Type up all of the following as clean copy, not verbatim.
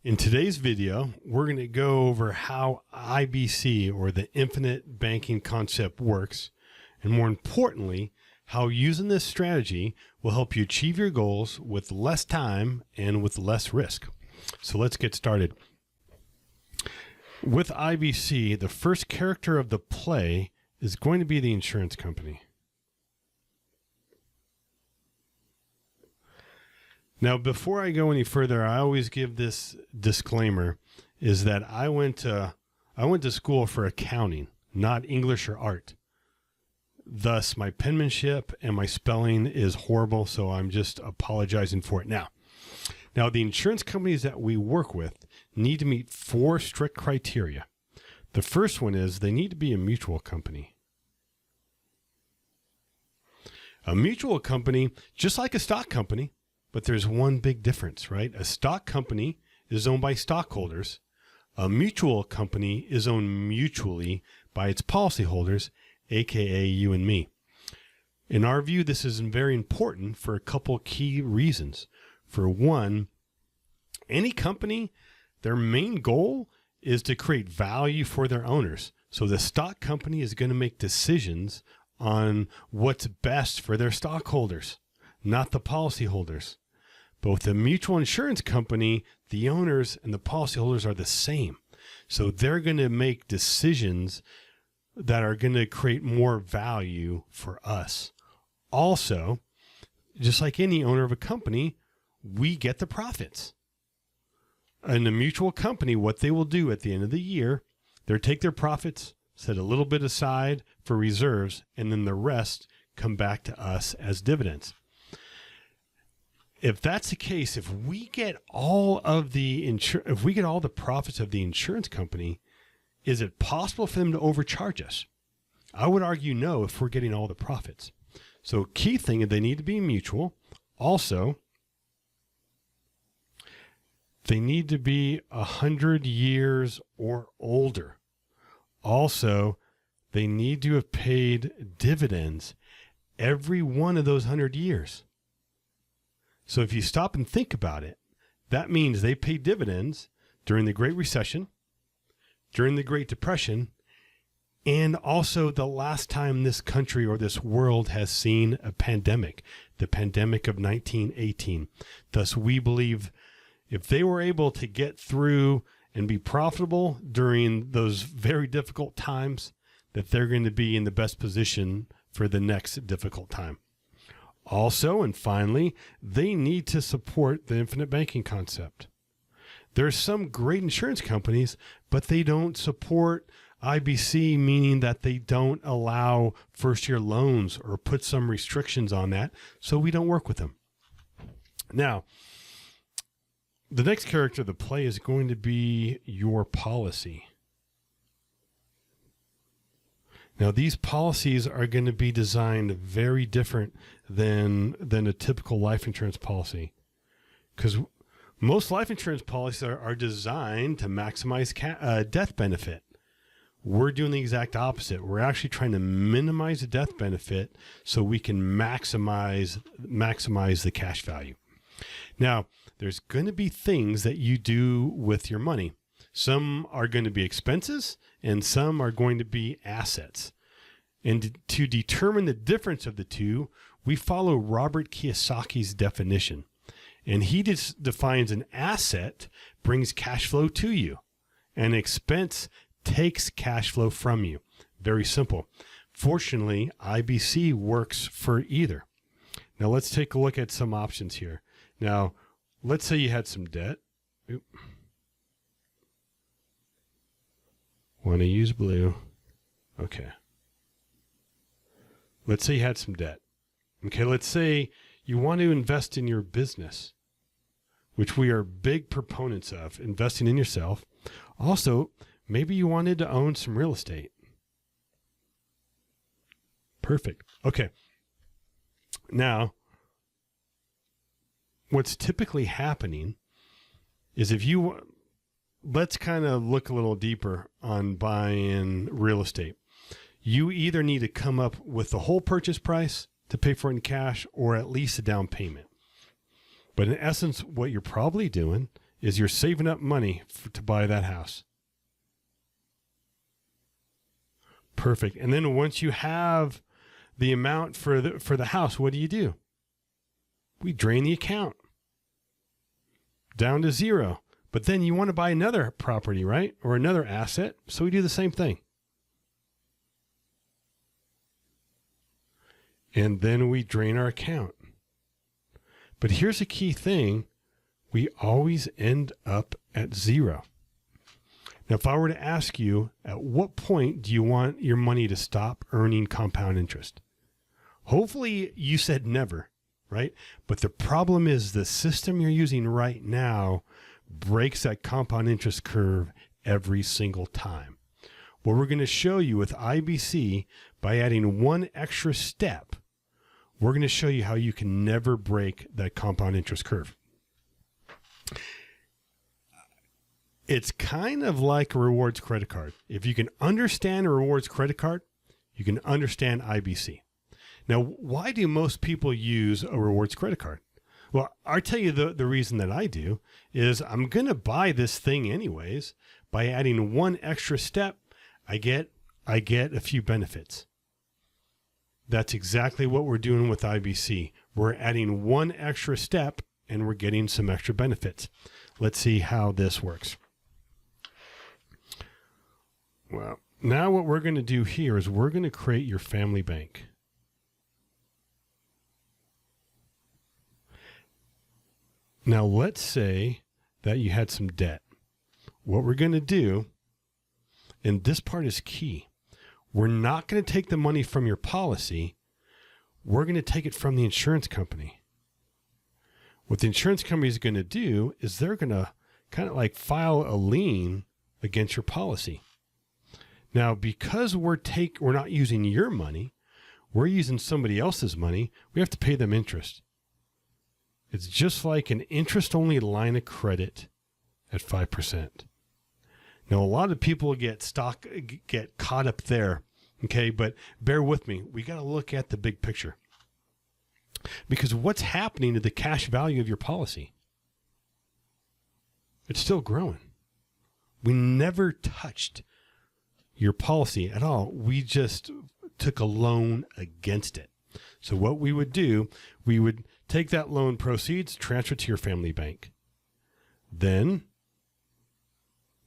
In today's video, we're going to go over how IBC, or the infinite banking concept, works, and more importantly, how using this strategy will help you achieve your goals with less time and with less risk. So let's get started. With IBC, the first character of the play is going to be the insurance company. Now, before I go any further, I always give this disclaimer, is that I went to school for accounting, not English or art. Thus, my penmanship and my spelling is horrible, so I'm just apologizing for it now. Now, the insurance companies that we work with need to meet 4 strict criteria. The first one is they need to be a mutual company. A mutual company, just like a stock company, but there's one big difference, right? A stock company is owned by stockholders. A mutual company is owned mutually by its policyholders, aka you and me. In our view, this is very important for a couple key reasons. For one, any company, their main goal is to create value for their owners. So the stock company is going to make decisions on what's best for their stockholders, not the policyholders. But with a mutual insurance company, the owners and the policyholders are the same. So they're going to make decisions that are going to create more value for us. Also, just like any owner of a company, we get the profits. In a mutual company, what they will do at the end of the year, they'll take their profits, set a little bit aside for reserves, and then the rest come back to us as dividends. If that's the case, if we get all the profits of the insurance company, is it possible for them to overcharge us? I would argue no, if we're getting all the profits. So key thing is they need to be mutual. Also, they need to be 100 years or older. Also, they need to have paid dividends every one of those 100 years. So if you stop and think about it, that means they paid dividends during the Great Recession, during the Great Depression, and also the last time this country or this world has seen a pandemic, the pandemic of 1918. Thus, we believe if they were able to get through and be profitable during those very difficult times, that they're going to be in the best position for the next difficult time. Also, and finally, they need to support the infinite banking concept. There's some great insurance companies, but they don't support IBC, meaning that they don't allow first-year loans or put some restrictions on that, so we don't work with them. Now, the next character of the play is going to be your policy. Now, these policies are going to be designed very different than a typical life insurance policy, because most life insurance policies are designed to maximize death benefit. We're doing the exact opposite. We're actually trying to minimize the death benefit so we can maximize the cash value. Now, there's going to be things that you do with your money. Some are going to be expenses and some are going to be assets. And to determine the difference of the two, we follow Robert Kiyosaki's definition. And he defines an asset brings cash flow to you. An expense takes cash flow from you. Very simple. Fortunately, IBC works for either. Now let's take a look at some options here. Now, let's say you had some debt. Want to use blue. Okay. Let's say you had some debt. Okay, let's say you want to invest in your business, which we are big proponents of, investing in yourself. Also, maybe you wanted to own some real estate. Perfect. Okay. Now, what's typically happening is let's kind of look a little deeper on buying real estate. You either need to come up with the whole purchase price to pay for it in cash or at least a down payment. But in essence, what you're probably doing is you're saving up money to buy that house. Perfect. And then once you have the amount for the house, what do? We drain the account down to zero. But then you want to buy another property, right? Or another asset. So we do the same thing. And then we drain our account. But here's a key thing. We always end up at zero. Now, if I were to ask you, at what point do you want your money to stop earning compound interest? Hopefully you said never, right? But the problem is the system you're using right now breaks that compound interest curve every single time. What we're going to show you with IBC, by adding one extra step, we're going to show you how you can never break that compound interest curve. It's kind of like a rewards credit card. If you can understand a rewards credit card, you can understand IBC. Now, why do most people use a rewards credit card? Well, I'll tell you the reason that I do is I'm going to buy this thing anyways. By adding one extra step, I get a few benefits. That's exactly what we're doing with IBC. We're adding one extra step and we're getting some extra benefits. Let's see how this works. Well, now what we're going to do here is we're going to create your family bank. Now, let's say that you had some debt. What we're going to do, and this part is key, we're not going to take the money from your policy. We're going to take it from the insurance company. What the insurance company is going to do is they're going to kind of like file a lien against your policy. Now, because we're not using your money, we're using somebody else's money, we have to pay them interest. It's just like an interest-only line of credit at 5%. Now, a lot of people get caught up there, okay? But bear with me. We got to look at the big picture. Because what's happening to the cash value of your policy? It's still growing. We never touched your policy at all. We just took a loan against it. So what we would do, we would take that loan proceeds, transfer to your family bank. Then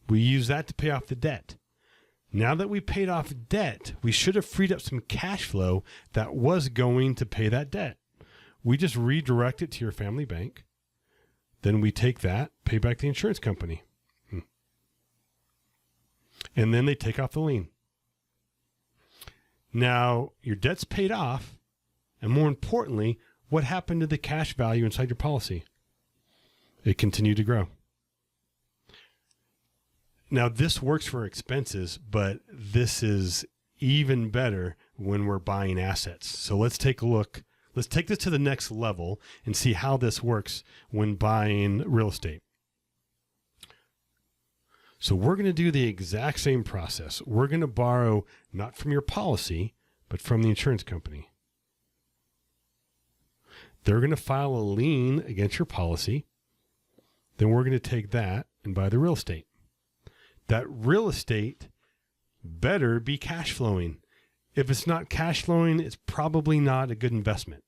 we use that to pay off the debt. Now that we paid off debt, we should have freed up some cash flow that was going to pay that debt. We just redirect it to your family bank. Then we take that, pay back the insurance company. And then they take off the lien. Now your debt's paid off. And more importantly, what happened to the cash value inside your policy? It continued to grow. Now, this works for expenses, but this is even better when we're buying assets. So let's take a look. Let's take this to the next level and see how this works when buying real estate. So we're going to do the exact same process. We're going to borrow not from your policy, but from the insurance company. They're going to file a lien against your policy. Then we're going to take that and buy the real estate. That real estate better be cash flowing. If it's not cash flowing, it's probably not a good investment.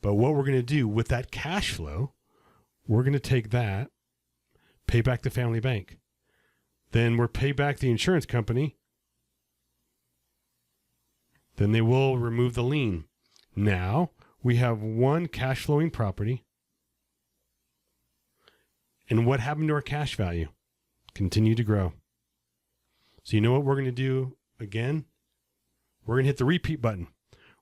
But what we're going to do with that cash flow, we're going to take that, pay back the family bank. Then we'll pay back the insurance company. Then they will remove the lien. Now we have one cash flowing property. And what happened to our cash value? Continue to grow. So you know what we're going to do again? We're going to hit the repeat button.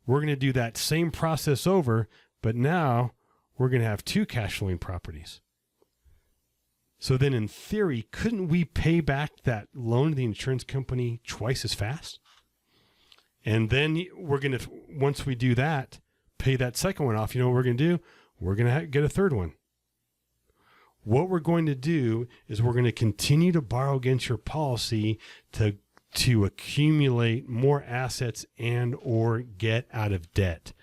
We're going to do that same process over, but now we're going to have two cash flowing properties. So then in theory, couldn't we pay back that loan to the insurance company twice as fast? And then we're going to, once we do that, pay that second one off. You know what we're going to do? We're going to get a third one. What we're going to do is we're going to continue to borrow against your policy to accumulate more assets and or get out of debt.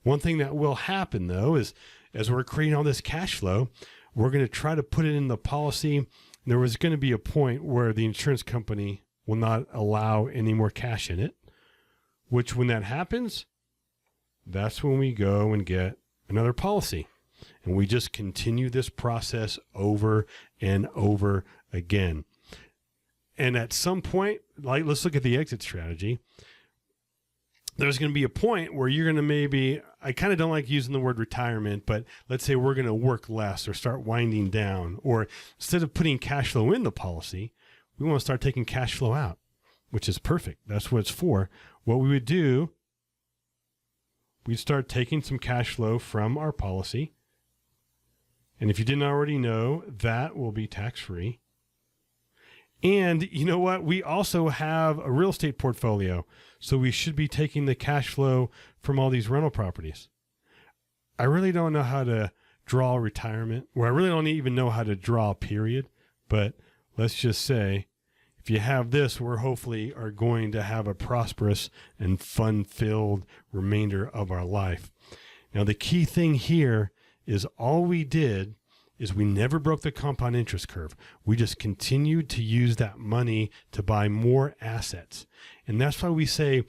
One thing that will happen though is as we're creating all this cash flow, We're going to try to put it in the policy. There was going to be a point where the insurance company will not allow any more cash in it, which when that happens, that's when we go and get another policy. And we just continue this process over and over again. And at some point, like, let's look at the exit strategy. There's going to be a point where you're going to maybe, I kind of don't like using the word retirement, but let's say we're going to work less or start winding down, or instead of putting cash flow in the policy, we want to start taking cash flow out, which is perfect. That's what it's for. What we would do, we'd start taking some cash flow from our policy. And if you didn't already know, that will be tax-free. And you know what? We also have a real estate portfolio. So we should be taking the cash flow from all these rental properties. I really don't know how to draw retirement, or I really don't even know how to draw a period. But let's just say, if you have this, we're hopefully are going to have a prosperous and fun-filled remainder of our life. Now, the key thing here is all we did is we never broke the compound interest curve. We just continued to use that money to buy more assets. And that's why we say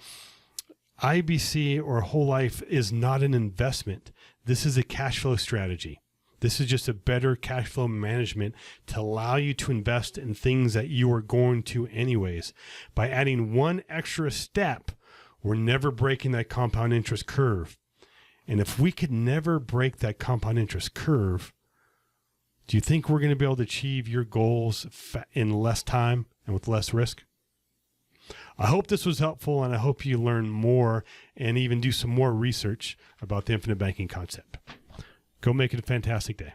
IBC or whole life is not an investment. This is a cash flow strategy. This is just a better cash flow management to allow you to invest in things that you are going to anyways. By adding one extra step, we're never breaking that compound interest curve. And if we could never break that compound interest curve, do you think we're going to be able to achieve your goals in less time and with less risk? I hope this was helpful, and I hope you learn more and even do some more research about the infinite banking concept. Go make it a fantastic day.